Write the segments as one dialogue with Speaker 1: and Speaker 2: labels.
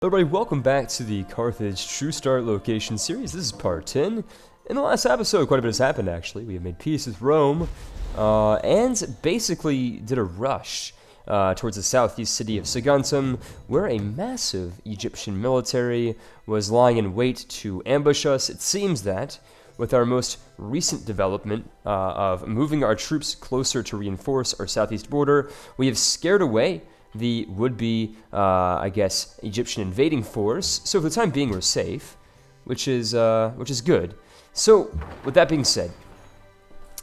Speaker 1: Everybody, welcome back to the Carthage True Start Location Series. This is part 10. In the last episode, quite a bit has happened, actually. We have made peace with Rome, and basically did a rush towards the southeast city of Saguntum, where a massive Egyptian military was lying in wait to ambush us. It seems that, with our most recent development of moving our troops closer to reinforce our southeast border, we have scared away the would-be, Egyptian invading force. So for the time being, we're safe, which is good. So, with that being said,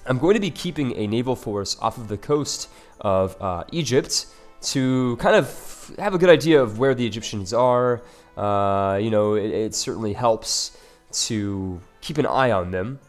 Speaker 1: I'm going to be keeping a naval force off of the coast of Egypt to kind of have a good idea of where the Egyptians are. It certainly helps to keep an eye on them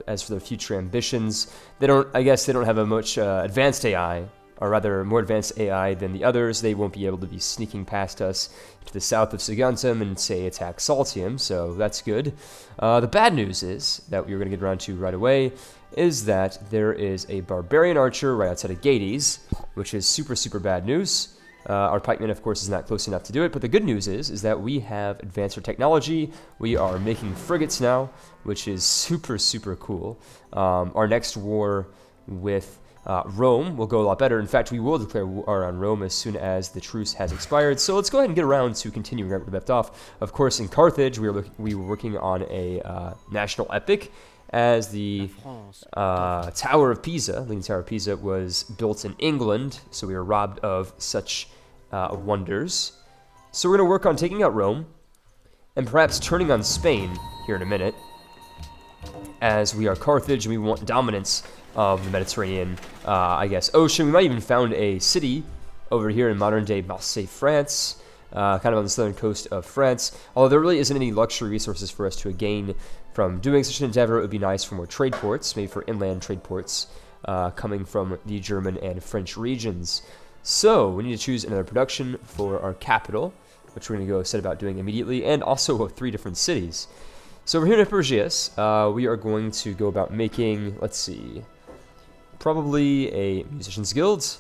Speaker 1: as for their future ambitions. They don't have a much advanced AI, or rather more advanced AI than the others. They won't be able to be sneaking past us to the south of Saguntum and, say, attack Saltium, so that's good. The bad news is, that we're going to get around to right away, is that there is a barbarian archer right outside of Gades, which is super, super bad news. Our pikeman, of course, is not close enough to do it, but the good news is that we have advanced our technology. We are making frigates now, which is super, super cool. Our next war with Rome will go a lot better. In fact, we will declare war on Rome as soon as the truce has expired. So let's go ahead and get around to continuing right where we left off. Of course, in Carthage, we were working on a national epic, as the Tower of Pisa, Leaning Tower of Pisa, was built in England, so we were robbed of such wonders. So we're going to work on taking out Rome, and perhaps turning on Spain here in a minute, as we are Carthage and we want dominance of the Mediterranean, ocean. We might even found a city over here in modern-day Marseille, France, kind of on the southern coast of France. Although there really isn't any luxury resources for us to gain from doing such an endeavor, it would be nice for more trade ports, maybe for inland trade ports, coming from the German and French regions. So, we need to choose another production for our capital, which we're going to go set about doing immediately, and also 3 different cities. So over here in Epergius, we are going to go about making, let's see, probably a musician's guild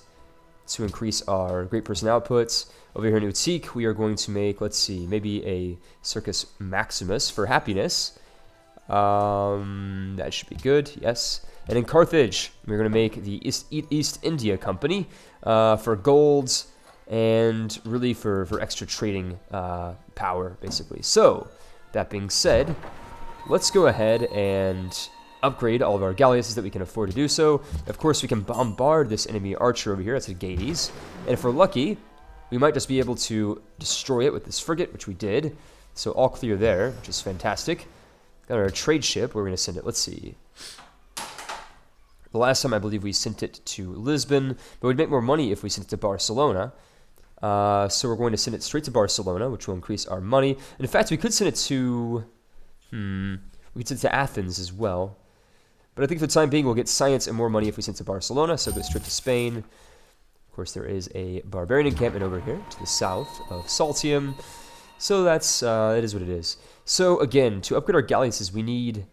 Speaker 1: to increase our great person outputs. Over here in Utique, we are going to make, let's see, maybe a Circus Maximus for happiness. That should be good, yes. And in Carthage, we're going to make the East India Company for golds and really for extra trading power, basically. So, that being said, let's go ahead and upgrade all of our galleasses that we can afford to do so. Of course, we can bombard this enemy archer over here. That's a Gades. And if we're lucky, we might just be able to destroy it with this frigate, which we did. So all clear there, which is fantastic. Got our trade ship. Where we're going to send it. Let's see. The last time, I believe we sent it to Lisbon, but we'd make more money if we sent it to Barcelona. So we're going to send it straight to Barcelona, which will increase our money. And in fact, we could send it to... we could send it to Athens as well. But I think for the time being, we'll get science and more money if we send it to Barcelona, so go straight to Spain. Of course, there is a barbarian encampment over here to the south of Saltium. So it is what it is. So again, to upgrade our galleasses, we need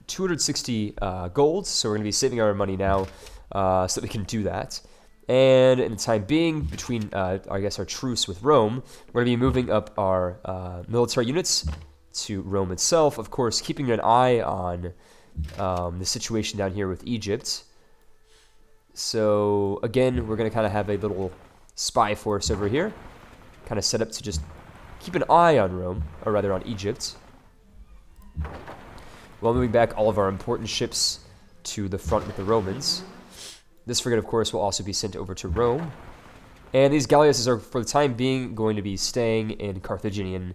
Speaker 1: 260 gold. So we're going to be saving our money now so that we can do that. And in the time being, between, our truce with Rome, we're going to be moving up our military units to Rome itself. Of course, keeping an eye on the situation down here with Egypt. So, again, we're going to kind of have a little spy force over here. Kind of set up to just keep an eye on Rome, or rather on Egypt. While moving back all of our important ships to the front with the Romans. This frigate, of course, will also be sent over to Rome. And these galleasses are, for the time being, going to be staying in Carthaginian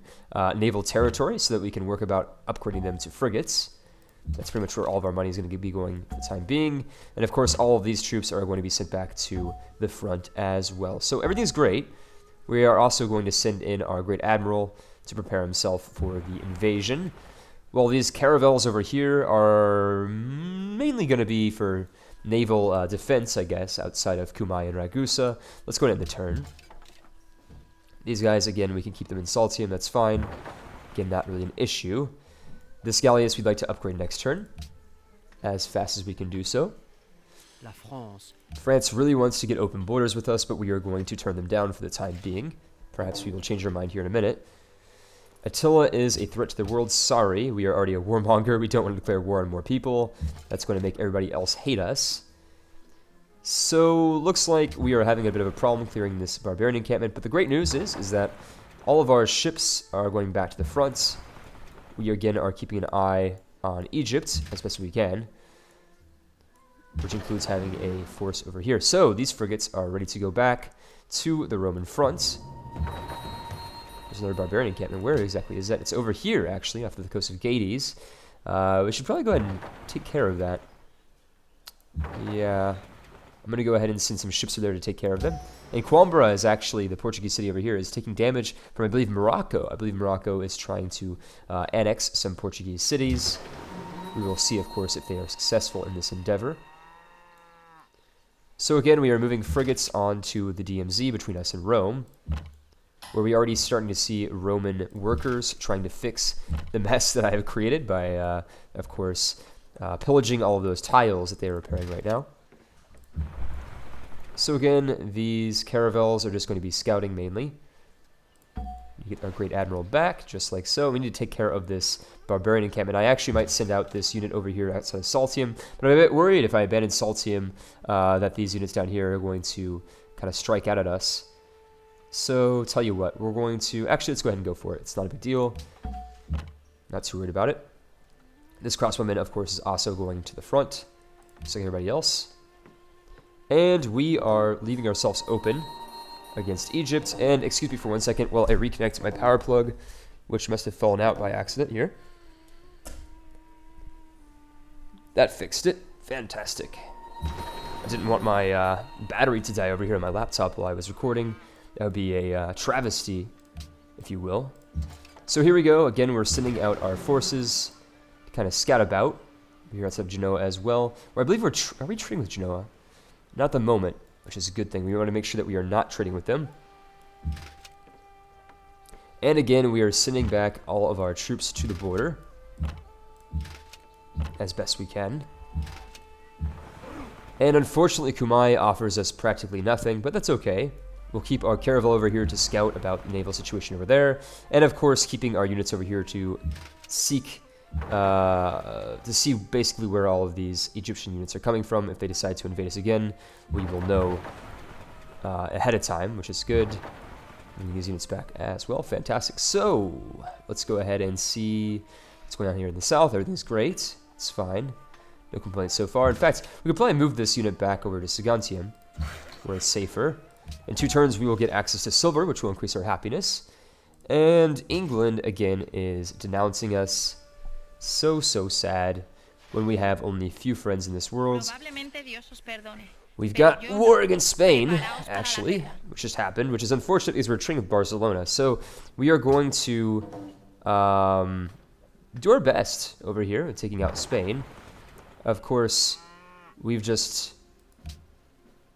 Speaker 1: naval territory so that we can work about upgrading them to frigates. That's pretty much where all of our money is going to be going for the time being. And, of course, all of these troops are going to be sent back to the front as well. So everything's great. We are also going to send in our Great Admiral to prepare himself for the invasion. While these caravels over here are mainly going to be for naval defense, I guess, outside of Cumae and Ragusa. Let's go ahead and end the turn. These guys, again, we can keep them in Saltium, that's fine. Again, not really an issue. This galleass we'd like to upgrade next turn, as fast as we can do so. France really wants to get open borders with us, but we are going to turn them down for the time being. Perhaps we will change our mind here in a minute. Attila is a threat to the world. Sorry, we are already a warmonger. We don't want to declare war on more people. That's going to make everybody else hate us. So, looks like we are having a bit of a problem clearing this barbarian encampment. But the great news is that all of our ships are going back to the front. We again are keeping an eye on Egypt as best we can, which includes having a force over here. So, these frigates are ready to go back to the Roman front. There's another barbarian encampment. Where exactly is that? It's over here, actually, off of the coast of Gades. We should probably go ahead and take care of that. Yeah. I'm going to go ahead and send some ships over there to take care of them. And Coimbra is actually, the Portuguese city over here, is taking damage from, I believe, Morocco. I believe Morocco is trying to annex some Portuguese cities. We will see, of course, if they are successful in this endeavor. So again, we are moving frigates onto the DMZ between us and Rome, where we are already starting to see Roman workers trying to fix the mess that I have created by, of course, pillaging all of those tiles that they are repairing right now. So again, these caravels are just going to be scouting mainly. You get our great admiral back, just like so. We need to take care of this barbarian encampment. I actually might send out this unit over here outside of Saltium, but I'm a bit worried if I abandon Saltium that these units down here are going to kind of strike out at us. So, tell you what, we're going to... Actually, let's go ahead and go for it. It's not a big deal. Not too worried about it. This crossbowman, of course, is also going to the front, just like everybody else. And we are leaving ourselves open against Egypt. And, excuse me for 1 second while I reconnect my power plug, which must have fallen out by accident here. That fixed it. Fantastic. I didn't want my battery to die over here on my laptop while I was recording. That would be a travesty, if you will. So here we go. Again, we're sending out our forces to kind of scout about. We're outside of Genoa as well. Or I believe are we trading with Genoa? Not at the moment, which is a good thing. We want to make sure that we are not trading with them. And again, we are sending back all of our troops to the border as best we can. And unfortunately, Cumae offers us practically nothing, but that's okay. We'll keep our caravel over here to scout about the naval situation over there. And of course, keeping our units over here to seek, to see basically where all of these Egyptian units are coming from. If they decide to invade us again, we will know ahead of time, which is good. Bring these units back as well. Fantastic. So, let's go ahead and see what's going on here in the south. Everything's great. It's fine. No complaints so far. In fact, we could probably move this unit back over to Saguntium, where it's safer. In 2 turns, we will get access to silver, which will increase our happiness. And England, again, is denouncing us. So sad when we have only a few friends in this world. We've got war against Spain, actually, which just happened, which is unfortunate because we're trading with Barcelona. So we are going to do our best over here in taking out Spain. Of course, we've just...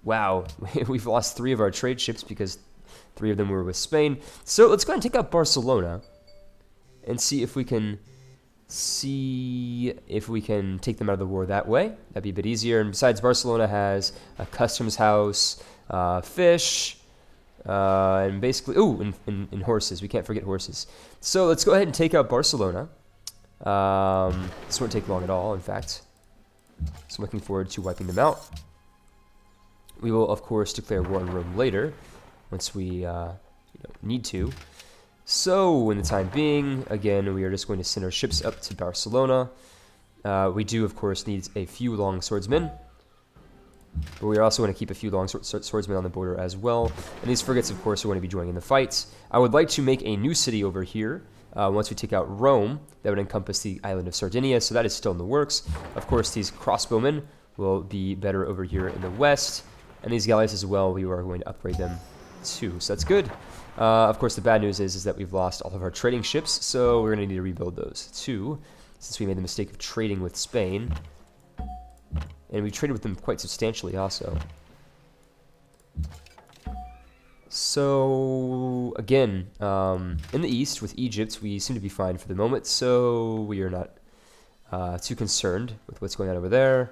Speaker 1: Wow, we've lost 3 of our trade ships because 3 of them were with Spain. So let's go ahead and take out Barcelona and see if we can take them out of the war that way. That'd be a bit easier. And besides, Barcelona has a customs house, fish, and basically, and horses. We can't forget horses. So let's go ahead and take out Barcelona. This won't take long at all, in fact. So I'm looking forward to wiping them out. We will, of course, declare war on Rome later, once we need to. So, in the time being, again, we are just going to send our ships up to Barcelona. We do, of course, need a few long swordsmen. But we are also going to keep a few long swordsmen on the border as well. And these frigates, of course, are going to be joining in the fights. I would like to make a new city over here. Once we take out Rome, that would encompass the island of Sardinia, so that is still in the works. Of course, these crossbowmen will be better over here in the west. And these galleys as well, we are going to upgrade them too, so that's good. Of course, the bad news is that we've lost all of our trading ships, so we're going to need to rebuild those too, since we made the mistake of trading with Spain. And we traded with them quite substantially also. So, again, in the east with Egypt, we seem to be fine for the moment, so we are not too concerned with what's going on over there.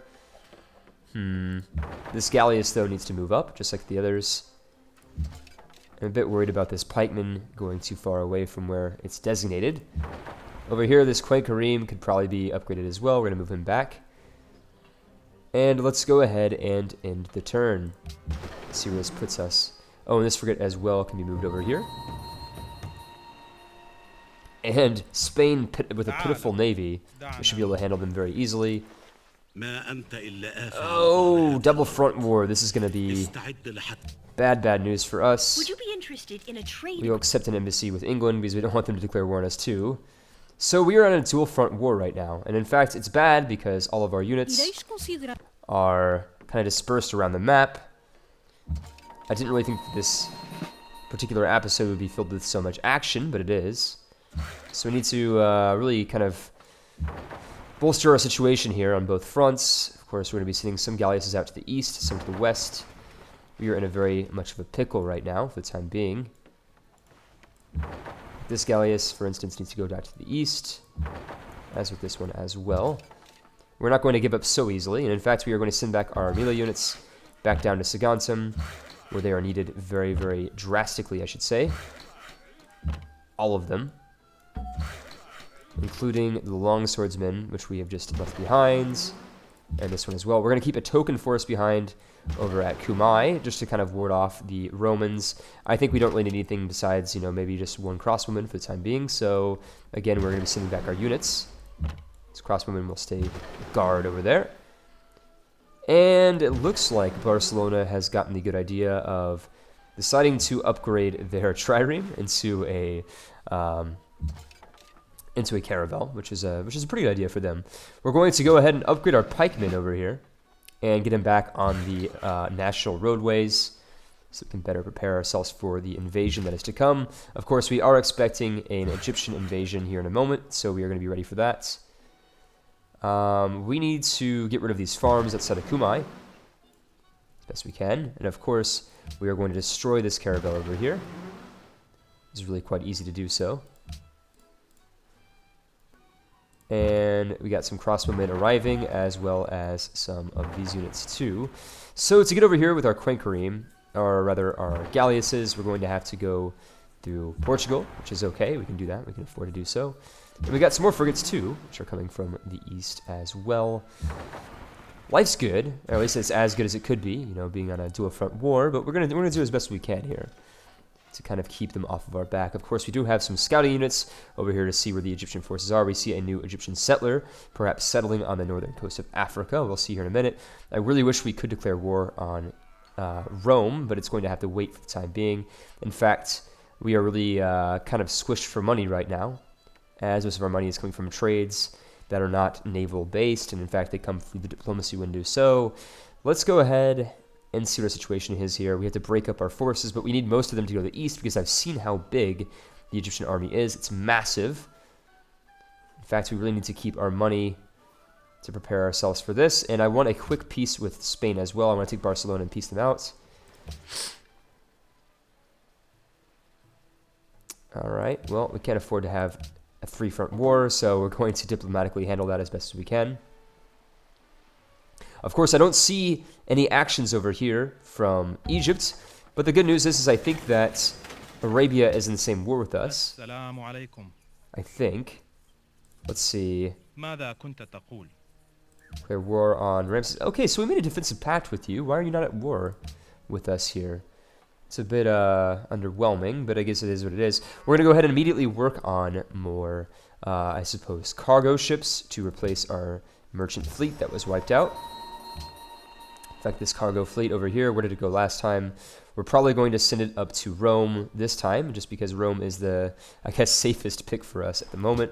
Speaker 1: This galleus, though, needs to move up, just like the others. I'm a bit worried about this pikeman going too far away from where it's designated. Over here, this Quenkareem could probably be upgraded as well. We're going to move him back. And let's go ahead and end the turn. Let's see where this puts us. Oh, and this frigate as well can be moved over here. And Spain, with a pitiful navy, we should be able to handle them very easily. Oh, double front war. This is going to be bad news for us.
Speaker 2: Would you be interested in a trade?
Speaker 1: We will accept an embassy with England because we don't want them to declare war on us too. So we are on a dual front war right now. And in fact, it's bad because all of our units are kind of dispersed around the map. I didn't really think that this particular episode would be filled with so much action, but it is. So we need to really kind of bolster our situation here on both fronts. Of course, we're going to be sending some galleasses out to the east, some to the west. We are in a very much of a pickle right now for the time being. This galleass, for instance, needs to go back to the east, as with this one as well. We're not going to give up so easily, and in fact, we are going to send back our Mila units back down to Saguntum, where they are needed very drastically, I should say. All of them, including the longswordsmen, which we have just left behind, and this one as well. We're going to keep a token force behind over at Kumai, just to kind of ward off the Romans. I think we don't really need anything besides, you know, maybe just one crosswoman for the time being. So, again, we're going to be sending back our units. This crosswoman will stay guard over there. And it looks like Barcelona has gotten the good idea of deciding to upgrade their trireme into a caravel, which is a pretty good idea for them. We're going to go ahead and upgrade our pikemen over here and get them back on the national roadways so we can better prepare ourselves for the invasion that is to come. Of course, we are expecting an Egyptian invasion here in a moment, so we are going to be ready for that. We need to get rid of these farms outside of Kumai as best we can. And of course, we are going to destroy this caravel over here. It's really quite easy to do so. And we got some crossbowmen arriving, as well as some of these units too. So to get over here with our Quenkareem, or rather our galleasses, we're going to have to go through Portugal, which is okay. We can do that. We can afford to do so. And we got some more frigates too, which are coming from the east as well. Life's good, or at least it's as good as it could be, you know, being on a dual front war. But we're gonna do as best we can here to kind of keep them off of our back. Of course, we do have some scouting units over here to see where the Egyptian forces are. We see a new Egyptian settler, perhaps settling on the northern coast of Africa. We'll see here in a minute. I really wish we could declare war on Rome, but it's going to have to wait for the time being. In fact, we are really kind of squished for money right now, as most of our money is coming from trades that are not naval-based, and in fact, they come through the diplomacy window. So let's go ahead and see what our situation is here. We have to break up our forces, but we need most of them to go to the east because I've seen how big the Egyptian army is. It's massive. In fact, we really need to keep our money to prepare ourselves for this, and I want a quick peace with Spain as well. I want to take Barcelona and peace them out. All right, well, we can't afford to have a three-front war, so we're going to diplomatically handle that as best as we can. Of course, I don't see any actions over here from Egypt, but the good news is I think that Arabia is in the same war with us. I think. Let's see. Declare war on Ramses. Okay, so we made a defensive pact with you. Why are you not at war with us here? It's a bit underwhelming, but I guess it is what it is. We're going to go ahead and immediately work on more, I suppose, cargo ships to replace our merchant fleet that was wiped out. In fact, this cargo fleet over here, where did it go last time? We're probably going to send it up to Rome this time, just because Rome is the, I guess, safest pick for us at the moment.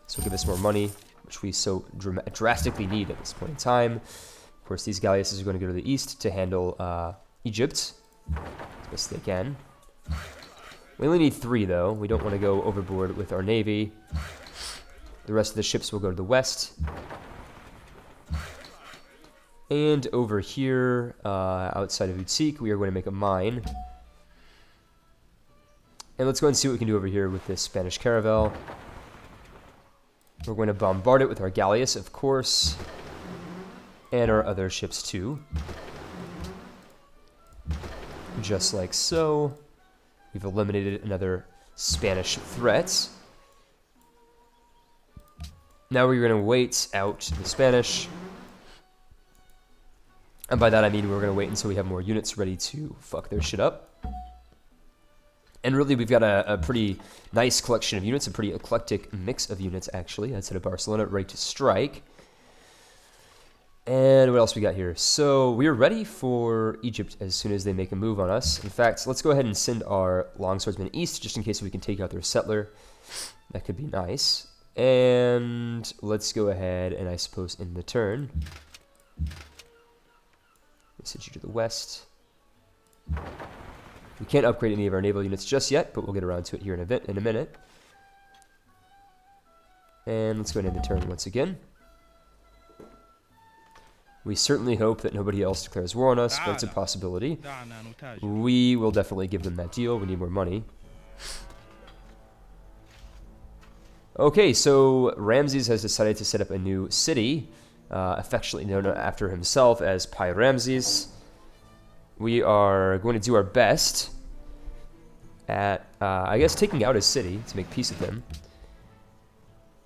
Speaker 1: So give us more money, which we so drastically need at this point in time. Of course, these galleasses are going to go to the east to handle Egypt as best they can. We only need 3, though. We don't want to go overboard with our navy. The rest of the ships will go to the west. And over here, outside of Utique, we are going to make a mine. And let's go and see what we can do over here with this Spanish caravel. We're going to bombard it with our galleass, of course, and our other ships too. Just like so. We've eliminated another Spanish threat. Now we're going to wait out the Spanish. And by that I mean we're going to wait until we have more units ready to fuck their shit up. And really we've got a pretty nice collection of units, a pretty eclectic mix of units actually, outside of Barcelona, ready to strike. And what else we got here? So we're ready for Egypt as soon as they make a move on us. In fact, let's go ahead and send our longswordsmen east, just in case we can take out their settler. That could be nice. And let's go ahead and I suppose end the turn. Let's send you to the west. We can't upgrade any of our naval units just yet, but we'll get around to it here in a minute. And let's go ahead and end the turn once again. We certainly hope that nobody else declares war on us, but it's a possibility. We will definitely give them that deal. We need more money. Okay, so Ramses has decided to set up a new city, affectionately known after himself as Pi Ramses. We are going to do our best at, I guess, taking out his city to make peace with him.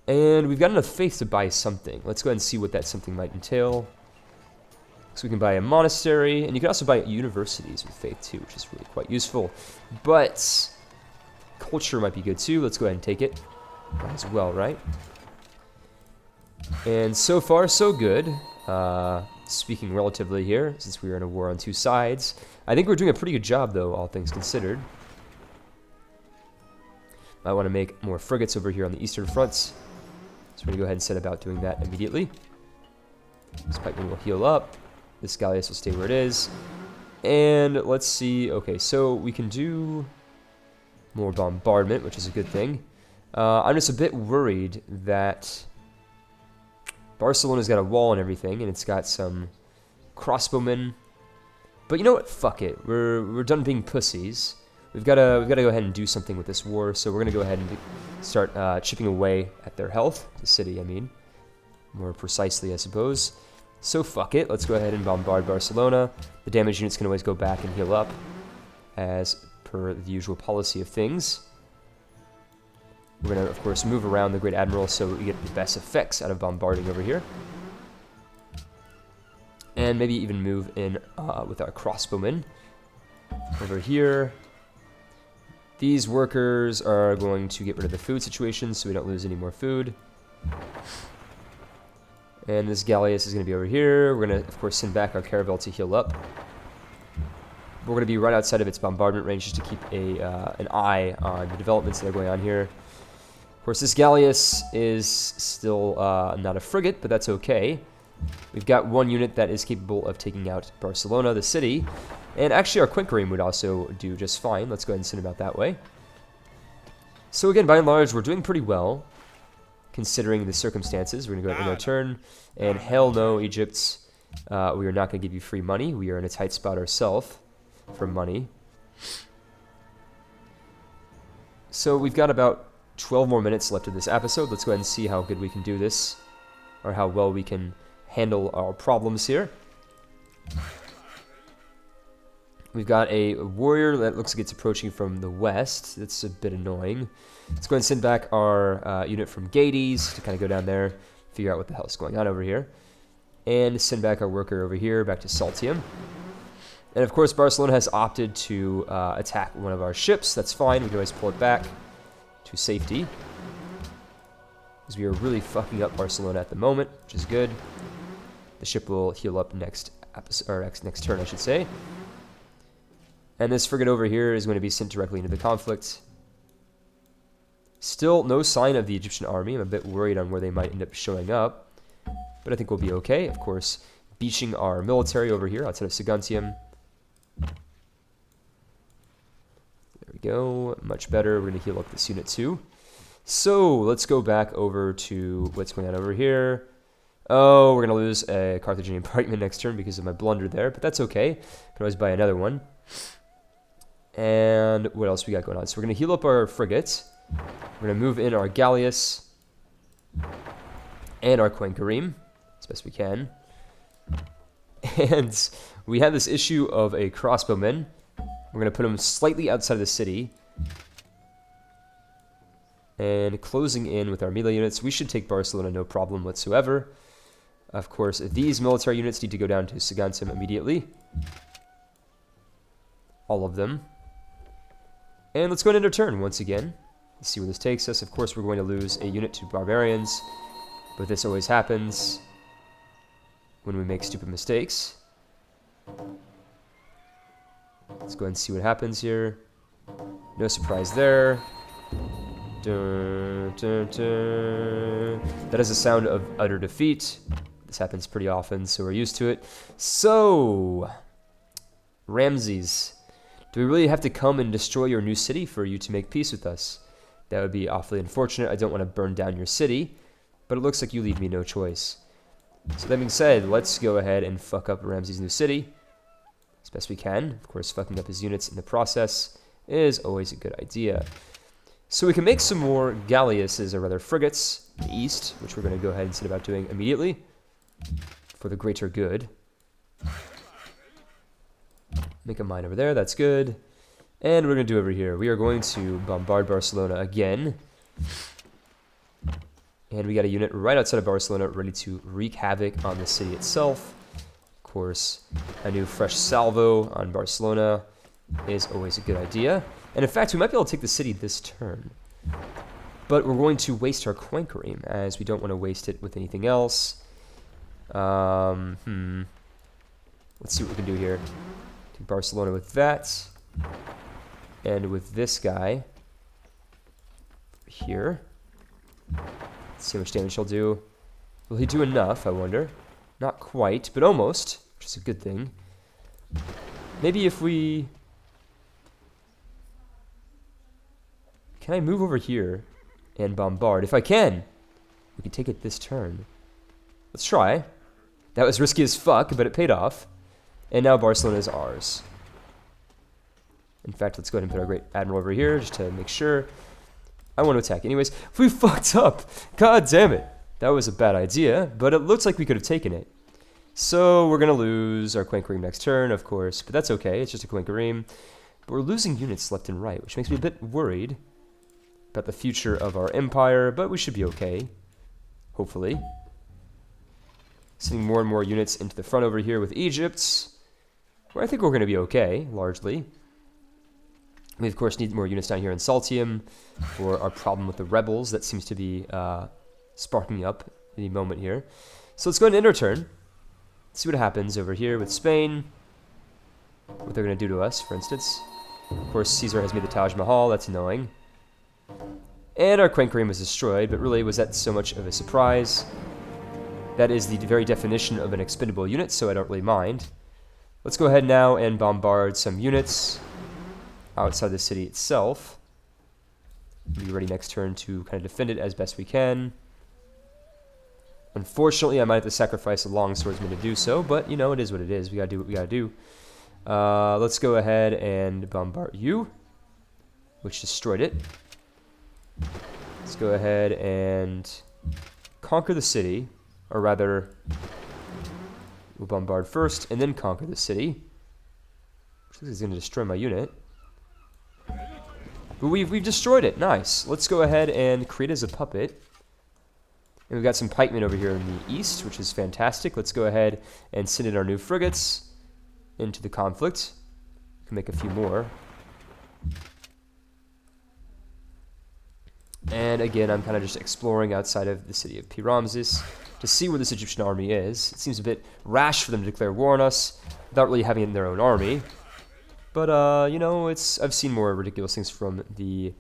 Speaker 1: And we've got enough faith to buy something. Let's go ahead and see what that something might entail. So we can buy a monastery, and you can also buy universities with faith too, which is really quite useful. But culture might be good too. Let's go ahead and take it as well, right? And so far, so good. Speaking relatively here, since we are in a war on two sides. I think we're doing a pretty good job, though, all things considered. I want to make more frigates over here on the eastern fronts. So we're going to go ahead and set about doing that immediately. This pikeman will heal up. This galleass will stay where it is. And let's see. Okay, so we can do more bombardment, which is a good thing. I'm just a bit worried that Barcelona's got a wall and everything, and it's got some crossbowmen. But you know what? Fuck it. We're done being pussies. We've got to go ahead and do something with this war. So we're gonna go ahead and start chipping away at their health, the city. I mean, more precisely, I suppose. So fuck it. Let's go ahead and bombard Barcelona. The damage units can always go back and heal up, as per the usual policy of things. We're going to, of course, move around the Great Admiral so we get the best effects out of bombarding over here. And maybe even move in with our crossbowmen over here. These workers are going to get rid of the food situation so we don't lose any more food. And this galleass is going to be over here. We're going to, of course, send back our caravel to heal up. We're going to be right outside of its bombardment range just to keep an eye on the developments that are going on here. Of course, this galleass is still not a frigate, but that's okay. We've got one unit that is capable of taking out Barcelona, the city. And actually, our quinquereme would also do just fine. Let's go ahead and send him out that way. So again, by and large, we're doing pretty well, considering the circumstances. We're going to go ahead and end our turn. And hell no, Egypt. We are not going to give you free money. We are in a tight spot ourselves for money. So we've got about 12 more minutes left of this episode. Let's go ahead and see how good we can do this, or how well we can handle our problems here. We've got a warrior that looks like it's approaching from the west. That's a bit annoying. Let's go ahead and send back our unit from Gades to kind of go down there, figure out what the hell is going on over here. And send back our worker over here, back to Saltium. And of course, Barcelona has opted to attack one of our ships. That's fine. We can always pull it back to safety, because we are really fucking up Barcelona at the moment, which is good. The ship will heal up next episode, or next turn, I should say. And this frigate over here is going to be sent directly into the conflict. Still no sign of the Egyptian army. I'm a bit worried on where they might end up showing up, but I think we'll be okay. Of course, beaching our military over here outside of Saguntium. There we go. Much better. We're going to heal up this unit too. So let's go back over to what's going on over here. Oh, we're going to lose a Carthaginian pikeman next turn because of my blunder there, but that's okay. Can always buy another one. And what else we got going on? So we're going to heal up our frigates. We're going to move in our galleass and our quinquereme as best we can. And we have this issue of a crossbowman. We're going to put him slightly outside of the city And closing in with our melee units, we should take Barcelona no problem whatsoever. Of course, these military units need to go down to Saguntum immediately. All of them. And let's go into turn once again. Let's see where this takes us. Of course, we're going to lose a unit to barbarians, but this always happens when we make stupid mistakes. Let's go ahead and see what happens here. No surprise there. Dun, dun, dun. That is a sound of utter defeat. This happens pretty often, so we're used to it. So, Ramses, do we really have to come and destroy your new city for you to make peace with us? That would be awfully unfortunate. I don't want to burn down your city, but it looks like you leave me no choice. So that being said, let's go ahead and fuck up Ramses' new city as best we can. Of course, fucking up his units in the process is always a good idea. So we can make some more galleasses, or rather frigates, in the east, which we're going to go ahead and set about doing immediately for the greater good. Make a mine over there, that's good. And we're going to do over here. We are going to bombard Barcelona again. And we got a unit right outside of Barcelona ready to wreak havoc on the city itself. Of course, a new fresh salvo on Barcelona is always a good idea. And in fact, we might be able to take the city this turn. But we're going to waste our Quenquerim, as we don't want to waste it with anything else. Let's see what we can do here. Take Barcelona with that. And with this guy here. Let's see how much damage he'll do. Will he do enough, I wonder? Not quite, but almost, which is a good thing. Maybe if we... Can I move over here and bombard? If I can, we can take it this turn. Let's try. That was risky as fuck, but it paid off. And now Barcelona is ours. In fact, let's go ahead and put our great admiral over here just to make sure. I want to attack anyways. We fucked up. God damn it. That was a bad idea, but it looks like we could have taken it. So we're going to lose our Quenquerim next turn, of course, but that's okay. It's just a Quenquerim. But we're losing units left and right, which makes me a bit worried about the future of our empire, but we should be okay. Hopefully. Sending more and more units into the front over here with Egypt, where I think we're going to be okay, largely. We, of course, need more units down here in Saltium for our problem with the rebels that seems to be sparking up any moment here. So let's go ahead and end our turn. See what happens over here with Spain. What they're going to do to us, for instance. Of course, Caesar has made the Taj Mahal. That's annoying. And our Quenquerim was destroyed, but really, was that so much of a surprise? That is the very definition of an expendable unit, so I don't really mind. Let's go ahead now and bombard some units outside the city itself. Be ready next turn to kind of defend it as best we can. Unfortunately, I might have to sacrifice a longswordsman to do so, but, you know, it is what it is. We gotta do what we gotta do. Let's go ahead and bombard you, which destroyed it. Let's go ahead and conquer the city, or rather, we'll bombard first and then conquer the city. Which is going to destroy my unit. But we've destroyed it. Nice. Let's go ahead and create as a puppet. And we've got some pikemen over here in the east, which is fantastic. Let's go ahead and send in our new frigates into the conflict. We can make a few more. And again, I'm kind of just exploring outside of the city of P-Ramses to see where this Egyptian army is. It seems a bit rash for them to declare war on us without really having their own army. But, you know, I've seen more ridiculous things from the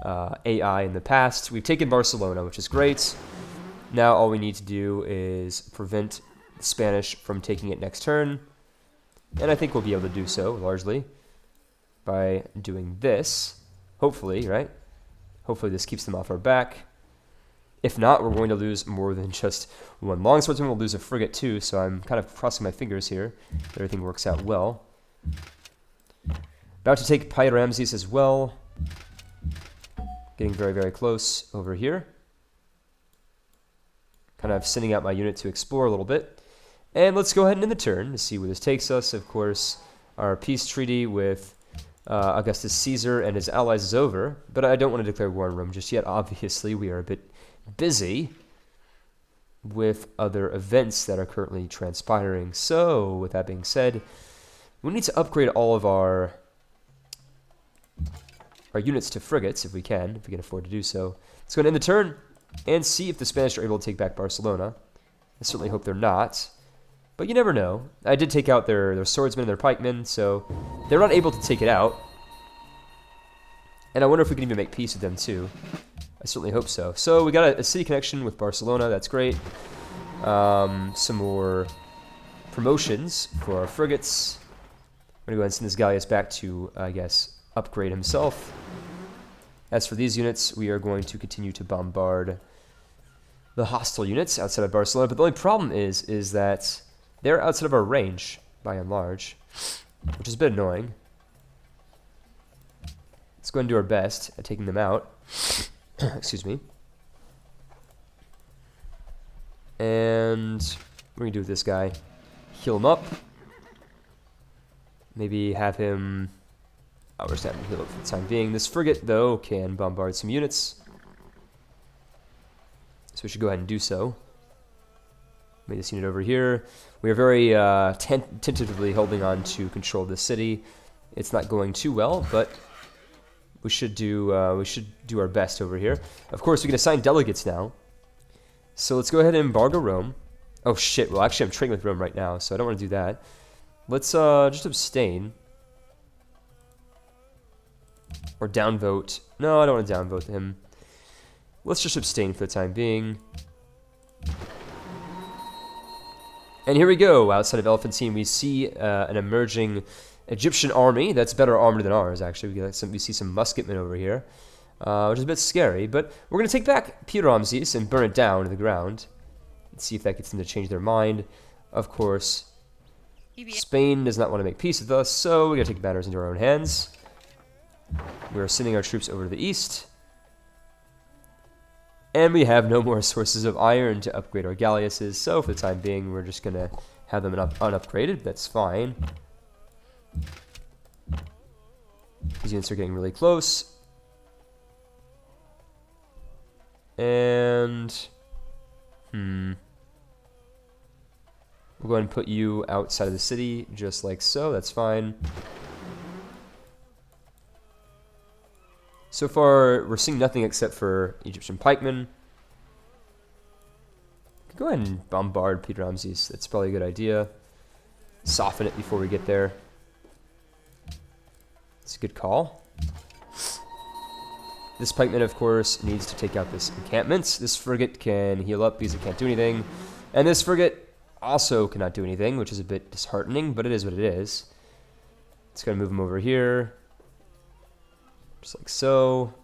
Speaker 1: AI in the past. We've taken Barcelona, which is great. Now all we need to do is prevent the Spanish from taking it next turn. And I think we'll be able to do so, largely, by doing this. Hopefully, right? Hopefully this keeps them off our back. If not, we're going to lose more than just one longswordsman. We'll lose a frigate too, so I'm kind of crossing my fingers here that everything works out well. About to take Pi-Ramses as well. Getting very, very close over here. Kind of sending out my unit to explore a little bit. And let's go ahead and end the turn to see where this takes us. Of course, our peace treaty with Augustus Caesar and his allies is over, but I don't want to declare war on Rome just yet. Obviously, we are a bit busy with other events that are currently transpiring. So, with that being said, we need to upgrade all of our units to frigates if we can afford to do so. Let's go ahead and end the turn and see if the Spanish are able to take back Barcelona. I certainly hope they're not, but you never know. I did take out their swordsmen and their pikemen, so they're not able to take it out. And I wonder if we can even make peace with them too. I certainly hope so. So we got a city connection with Barcelona. That's great. Some more promotions for our frigates. I'm going to go ahead and send this galleus back to, I guess, upgrade himself. As for these units, we are going to continue to bombard the hostile units outside of Barcelona. But the only problem is that they're outside of our range, by and large, which is a bit annoying. Let's go ahead and do our best at taking them out. Excuse me. And what are we going to do with this guy? Heal him up. Maybe have him... Oh, we're starting to heal up for the time being. This frigate, though, can bombard some units. So we should go ahead and do so. Made this unit over here. We are very tentatively holding on to control of the city. It's not going too well, but we should do our best over here. Of course, we can assign delegates now. So let's go ahead and embargo Rome. Oh shit! Well, actually, I'm trading with Rome right now, so I don't want to do that. Let's just abstain. Or downvote. No, I don't want to downvote him. Let's just abstain for the time being. And here we go. Outside of Elephantine, we see an emerging Egyptian army that's better armored than ours, actually. We see some musketmen over here, which is a bit scary. But we're going to take back Ramses and burn it down to the ground. Let's see if that gets them to change their mind. Of course, Spain does not want to make peace with us, so we got to take matters into our own hands. We are sending our troops over to the east. And we have no more sources of iron to upgrade our galleasses, so for the time being, we're just going to have them unupgraded. That's fine. These units are getting really close. And... we'll go ahead and put you outside of the city, just like so. That's fine. So far, we're seeing nothing except for Egyptian pikemen. Go ahead and bombard Ramses. That's probably a good idea. Soften it before we get there. It's a good call. This pikeman, of course, needs to take out this encampment. This frigate can heal up because it can't do anything. And this frigate also cannot do anything, which is a bit disheartening, but it is what it is. It's going to move him over here. Just like so.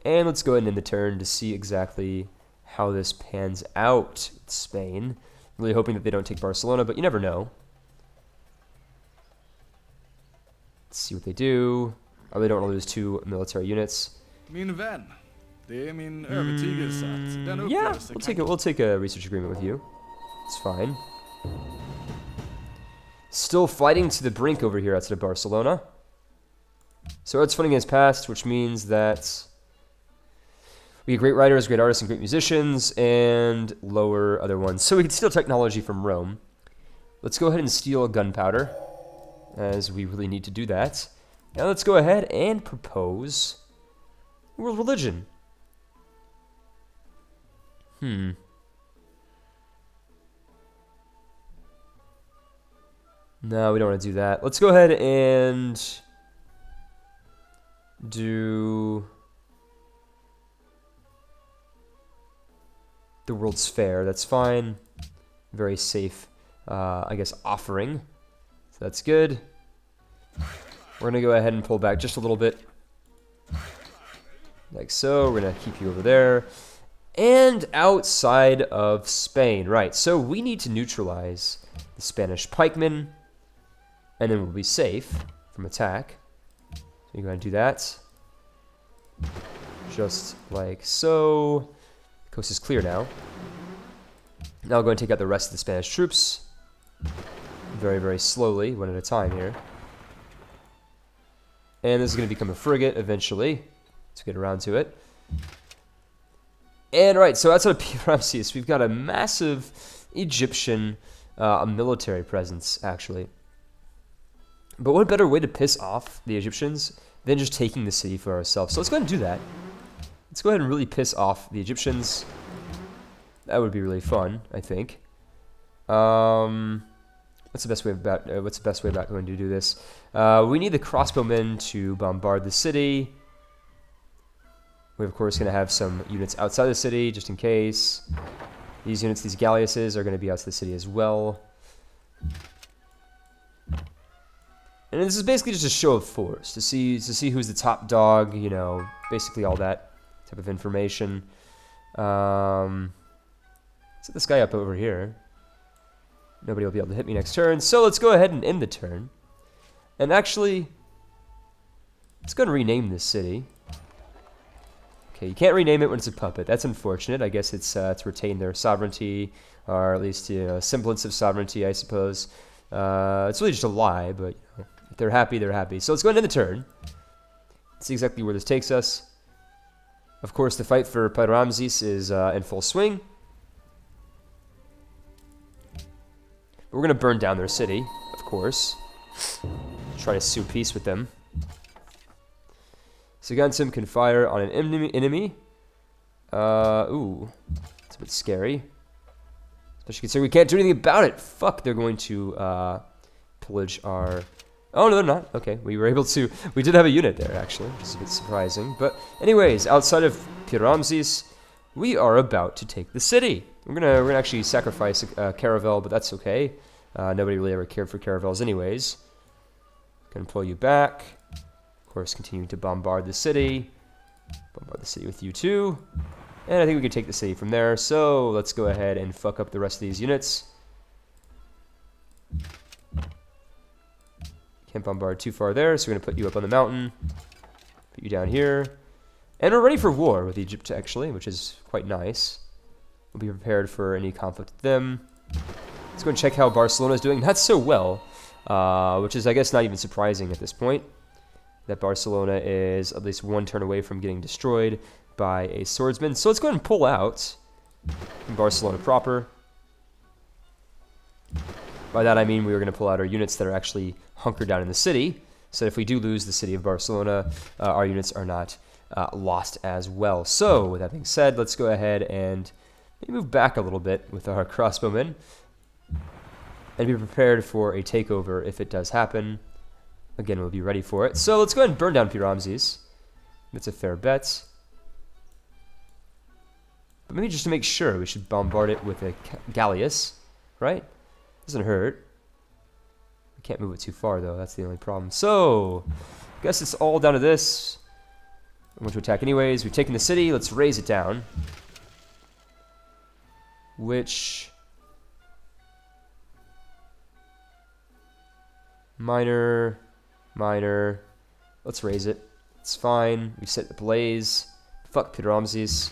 Speaker 1: And let's go ahead and end the turn to see exactly how this pans out with Spain. Really hoping that they don't take Barcelona, but you never know. Let's see what they do. Oh, they don't want to lose 2 military units.
Speaker 2: Min vän. Det är min övertygelse att den
Speaker 1: Yeah, we'll take a research agreement with you. It's fine. Still fighting to the brink over here outside of Barcelona. So it's funding has passed, which means that we get great writers, great artists, and great musicians, and lower other ones. So we can steal technology from Rome. Let's go ahead and steal gunpowder, as we really need to do that. Now let's go ahead and propose world religion. No, we don't want to do that. Let's go ahead and do the World's Fair. That's fine. Very safe, I guess, offering. So that's good. We're going to go ahead and pull back just a little bit. Like so. We're going to keep you over there. And outside of Spain. Right, so we need to neutralize the Spanish pikemen. And then we'll be safe from attack. So you go ahead and do that. Just like so. The coast is clear now. Now I'll go and take out the rest of the Spanish troops. Very, very slowly, one at a time here. And this is going to become a frigate eventually. Let's get around to it. And right, so outside of Ramses, we've got a massive Egyptian military presence, actually. But what better way to piss off the Egyptians than just taking the city for ourselves? So let's go ahead and do that. Let's go ahead and really piss off the Egyptians. That would be really fun, I think. What's the best way about going to do this? We need the crossbowmen to bombard the city. We're of course going to have some units outside the city just in case. These units, these galleasses, are going to be outside the city as well. And this is basically just a show of force to see who's the top dog. You know, basically all that type of information. Set this guy up over here. Nobody will be able to hit me next turn. So let's go ahead and end the turn. And actually, let's go and rename this city. Okay, you can't rename it when it's a puppet. That's unfortunate. I guess it's to retain their sovereignty, or at least a semblance of sovereignty, I suppose. It's really just a lie, but if they're happy, they're happy. So let's go and end the turn. See exactly where this takes us. Of course, the fight for Pyramses is in full swing. We're going to burn down their city, of course. Try to sue peace with them. Saguntum can fire on an enemy. Ooh. It's a bit scary. Especially considering we can't do anything about it. Fuck, they're going to pillage our... Oh, no, they're not. Okay, we were able to... We did have a unit there, actually, which is a bit surprising. But anyways, outside of Pyramses, we are about to take the city. We're gonna actually sacrifice a caravel, but that's okay. Nobody really ever cared for caravels anyways. Gonna pull you back. Of course, continue to bombard the city. Bombard the city with you too. And I think we can take the city from there. So let's go ahead and fuck up the rest of these units. Can't bombard too far there, so we're gonna put you up on the mountain. Put you down here. And we're ready for war with Egypt, actually, which is quite nice. We'll be prepared for any conflict with them. Let's go and check how Barcelona is doing. Not so well, which is, I guess, not even surprising at this point. That Barcelona is at least one turn away from getting destroyed by a swordsman. So let's go ahead and pull out from Barcelona proper. By that I mean we are going to pull out our units that are actually hunkered down in the city. So if we do lose the city of Barcelona, our units are not lost as well. So with that being said, let's go ahead and maybe move back a little bit with our crossbowmen and be prepared for a takeover if it does happen. Again, we'll be ready for it. So let's go ahead and burn down Pyramses. That's a fair bet. But maybe just to make sure, we should bombard it with a galleass, right? Doesn't hurt. We can't move it too far, though. That's the only problem. So, I guess it's all down to this. I'm going to attack anyways. We've taken the city. Let's raise it down. Which... Minor. Let's raise it. It's fine. We set the blaze. Fuck Pyramses.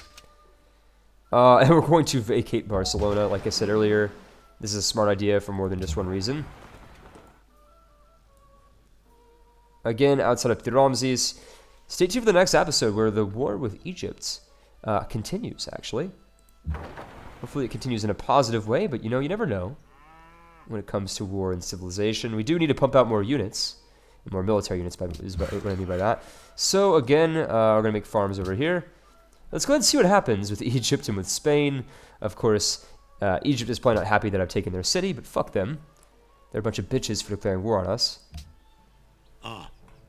Speaker 1: And we're going to vacate Barcelona, like I said earlier. This is a smart idea for more than just one reason. Again, outside of Pyramses, stay tuned for the next episode where the war with Egypt continues, actually. Hopefully it continues in a positive way, but you never know when it comes to war and civilization. We do need to pump out more units. More military units is what I mean by that. So again, we're going to make farms over here. Let's go ahead and see what happens with Egypt and with Spain. Of course, Egypt is probably not happy that I've taken their city, but fuck them. They're a bunch of bitches for declaring war on us.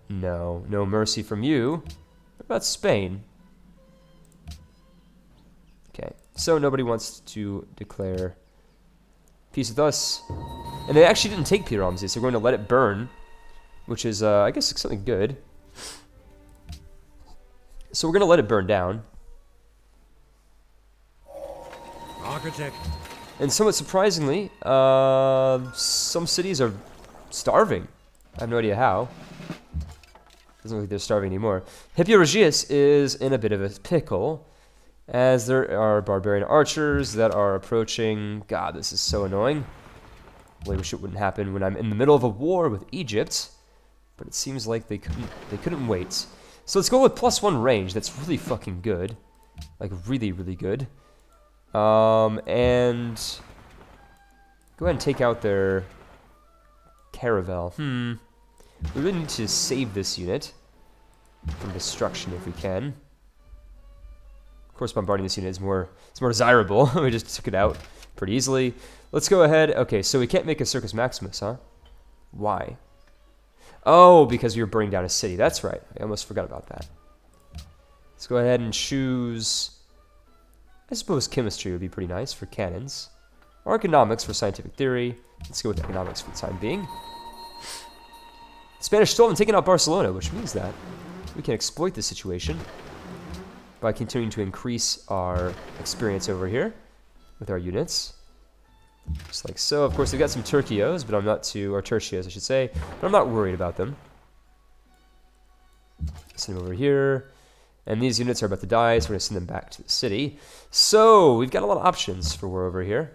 Speaker 1: No mercy from you. What about Spain? Okay, so nobody wants to declare peace with us. And they actually didn't take Pyramses, so we're going to let it burn. Which is, I guess, something good. So we're going to let it burn down.
Speaker 2: Architect.
Speaker 1: And somewhat surprisingly, some cities are starving. I have no idea how. Doesn't look like they're starving anymore. Hippiorgius is in a bit of a pickle, as there are barbarian archers that are approaching. God, this is so annoying. I really wish it wouldn't happen when I'm in the middle of a war with Egypt. But it seems like they couldn't wait. So let's go with +1 range. That's really fucking good. Like, really, really good. And go ahead and take out their caravel. We really need to save this unit from destruction if we can. Of course, bombarding this unit is more desirable. We just took it out pretty easily. Let's go ahead. Okay, so we can't make a Circus Maximus, huh? Why? Oh, because we were burning down a city. That's right. I almost forgot about that. Let's go ahead and choose... I suppose chemistry would be pretty nice for cannons. Or economics for scientific theory. Let's go with economics for the time being. The Spanish still haven't taken out Barcelona, which means that we can exploit this situation by continuing to increase our experience over here with our units. Just like so. Of course, we've got some Turcios, but I'm not too... Or Tertios, I should say. But I'm not worried about them. Send them over here. And these units are about to die, so we're going to send them back to the city. So, we've got a lot of options for war over here.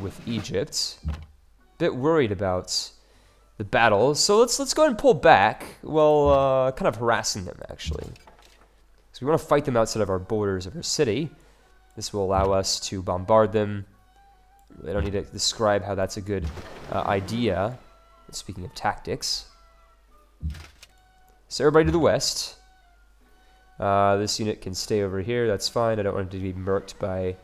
Speaker 1: With Egypt. Bit worried about the battle. So let's go ahead and pull back while kind of harassing them, actually. So we want to fight them outside of our borders of our city. This will allow us to bombard them. I don't need to describe how that's a good idea. Speaking of tactics. So everybody to the west. This unit can stay over here. That's fine. I don't want it to be murked by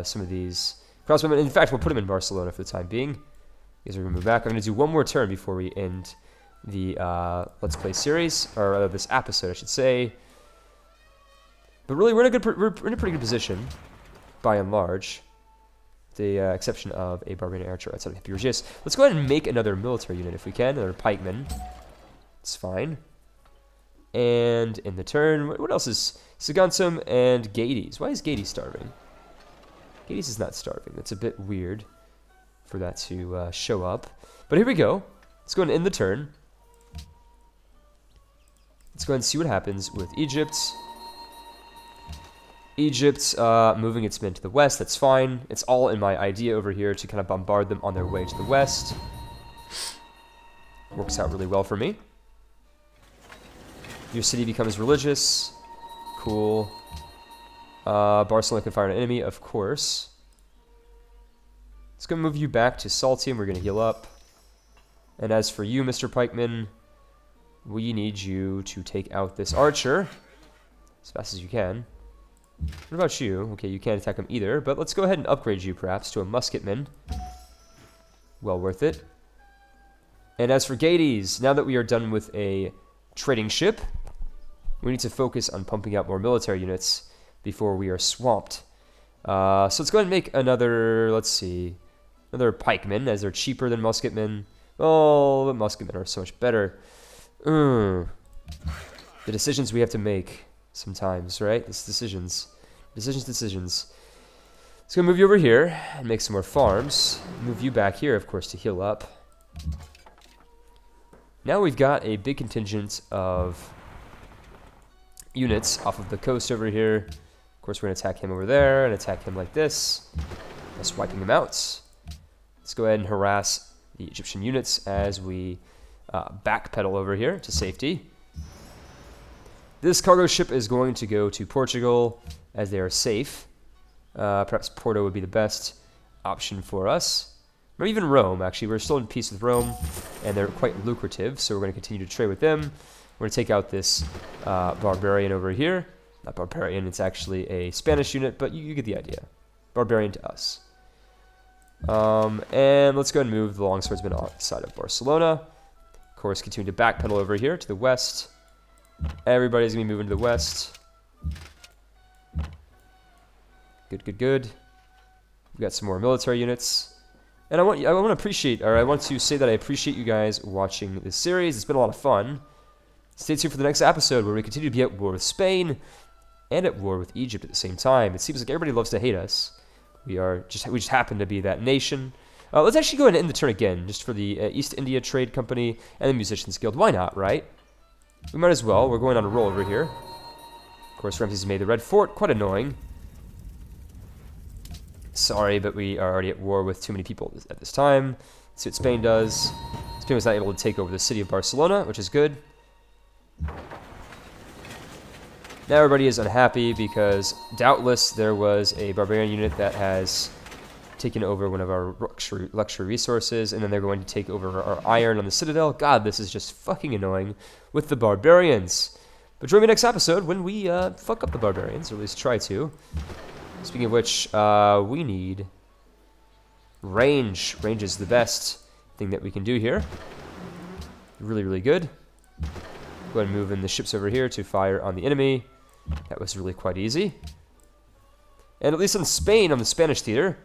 Speaker 1: some of these crossbowmen. In fact, we'll put them in Barcelona for the time being. Because we're going to move back. I'm going to do one more turn before we end the Let's Play series. Or rather, this episode, I should say. But really, we're in a pretty good position, by and large. The exception of a barbarian archer outside of Hyperiorgis. Let's go ahead and make another military unit if we can. Another pikeman. It's fine. And in the turn, what else is Saguntum and Gades? Why is Gades starving? Gades is not starving. That's a bit weird for that to show up. But here we go. Let's go ahead and end the turn. Let's go ahead and see what happens with Egypt. Egypt moving its men to the west. That's fine. It's all in my idea over here to kind of bombard them on their way to the west. Works out really well for me. Your city becomes religious. Cool. Barcelona can fire an enemy, of course. Let's go move you back to Saltium. We're going to heal up. And as for you, Mr. Pikeman, we need you to take out this archer as fast as you can. What about you? Okay, you can't attack him either, but let's go ahead and upgrade you, perhaps, to a musketman. Well worth it. And as for Gades, now that we are done with a trading ship, we need to focus on pumping out more military units before we are swamped. So let's go ahead and make another, let's see, another pikeman, as they're cheaper than musketmen. Oh, but musketmen are so much better. The decisions we have to make sometimes, right? It's decisions. Decisions. Let's go move you over here and make some more farms. Move you back here, of course, to heal up. Now we've got a big contingent of units off of the coast over here. Of course, we're going to attack him over there and attack him like this. Just wiping him out. Let's go ahead and harass the Egyptian units as we backpedal over here to safety. This cargo ship is going to go to Portugal as they are safe. Perhaps Porto would be the best option for us. Or even Rome, actually. We're still in peace with Rome, and they're quite lucrative, so we're going to continue to trade with them. We're going to take out this barbarian over here. Not barbarian, it's actually a Spanish unit, but you get the idea. Barbarian to us. And let's go ahead and move the longswordsmen outside of Barcelona. Of course, continue to backpedal over here to the west. Everybody's going to be moving to the west. Good. We've got some more military units. And I want to say that I appreciate you guys watching this series. It's been a lot of fun. Stay tuned for the next episode where we continue to be at war with Spain and at war with Egypt at the same time. It seems like everybody loves to hate us. We just happen to be that nation. Let's actually go ahead and end the turn again, just for the East India Trade Company and the Musicians Guild. Why not, right? We might as well. We're going on a roll over here. Of course, Ramses made the Red Fort. Quite annoying. Sorry, but we are already at war with too many people at this time. Let's see what Spain does. Spain was not able to take over the city of Barcelona, which is good. Now everybody is unhappy because doubtless there was a barbarian unit that has taken over one of our luxury resources, and then they're going to take over our iron on the citadel. God, this is just fucking annoying with the barbarians. But join me next episode when we fuck up the barbarians, or at least try to. Speaking of which, we need range. Range is the best thing that we can do here. Really, really good. Go ahead and move in the ships over here to fire on the enemy. That was really quite easy. And at least in Spain, on the Spanish theater,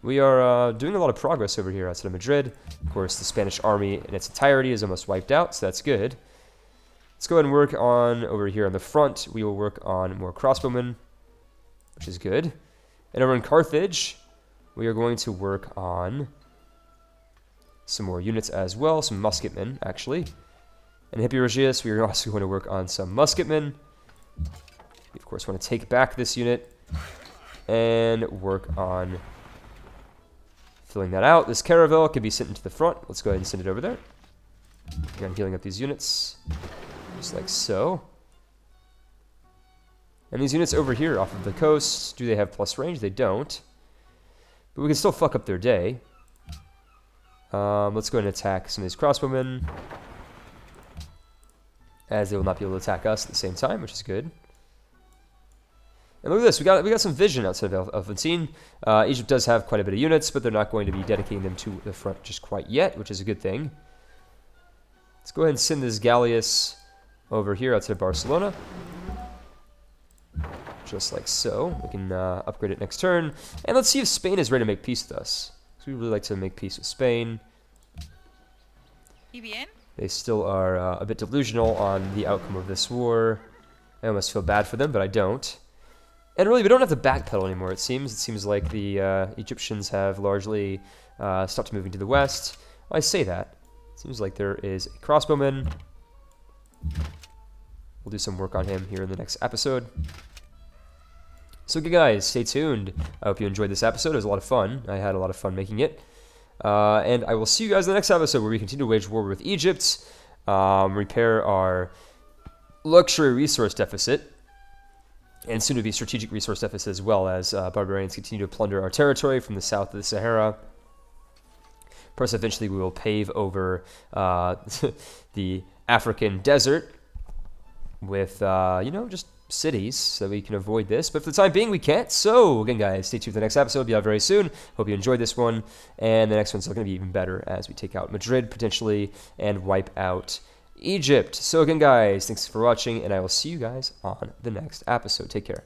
Speaker 1: we are doing a lot of progress over here outside of Madrid. Of course, the Spanish army in its entirety is almost wiped out, so that's good. Let's go ahead and work on, over here on the front, we will work on more crossbowmen, which is good. And over in Carthage, we are going to work on some more units as well, some musketmen, actually. And in Hippiorgius, we are also going to work on some musketmen. We, of course, want to take back this unit and work on filling that out. This caravel can be sent into the front. Let's go ahead and send it over there. Again, healing up these units, just like so. And these units over here off of the coast, do they have plus range? They don't. But we can still fuck up their day. Let's go ahead and attack some of these crossbowmen, as they will not be able to attack us at the same time, which is good. And look at this, we got some vision outside of Alphonsine. Egypt does have quite a bit of units, but they're not going to be dedicating them to the front just quite yet, which is a good thing. Let's go ahead and send this Gallius over here outside of Barcelona. Just like so. We can upgrade it next turn. And let's see if Spain is ready to make peace with us. So we really like to make peace with Spain. They still are a bit delusional on the outcome of this war. I almost feel bad for them, but I don't. And really, we don't have to backpedal anymore, it seems. It seems like the Egyptians have largely stopped moving to the west. Well, I say that. It seems like there is a crossbowman. We'll do some work on him here in the next episode. So, good guys, stay tuned. I hope you enjoyed this episode. It was a lot of fun. I had a lot of fun making it. And I will see you guys in the next episode where we continue to wage war with Egypt, repair our luxury resource deficit, and soon to be strategic resource deficit as well, as barbarians continue to plunder our territory from the south of the Sahara. Perhaps eventually we will pave over the African desert with, you know, just cities so we can avoid this. But for the time being, we can't. So, again, guys, stay tuned for the next episode. It'll be out very soon. Hope you enjoyed this one. And the next one's going to be even better as we take out Madrid, potentially, and wipe out Egypt. So, again, guys, thanks for watching, and I will see you guys on the next episode. Take care.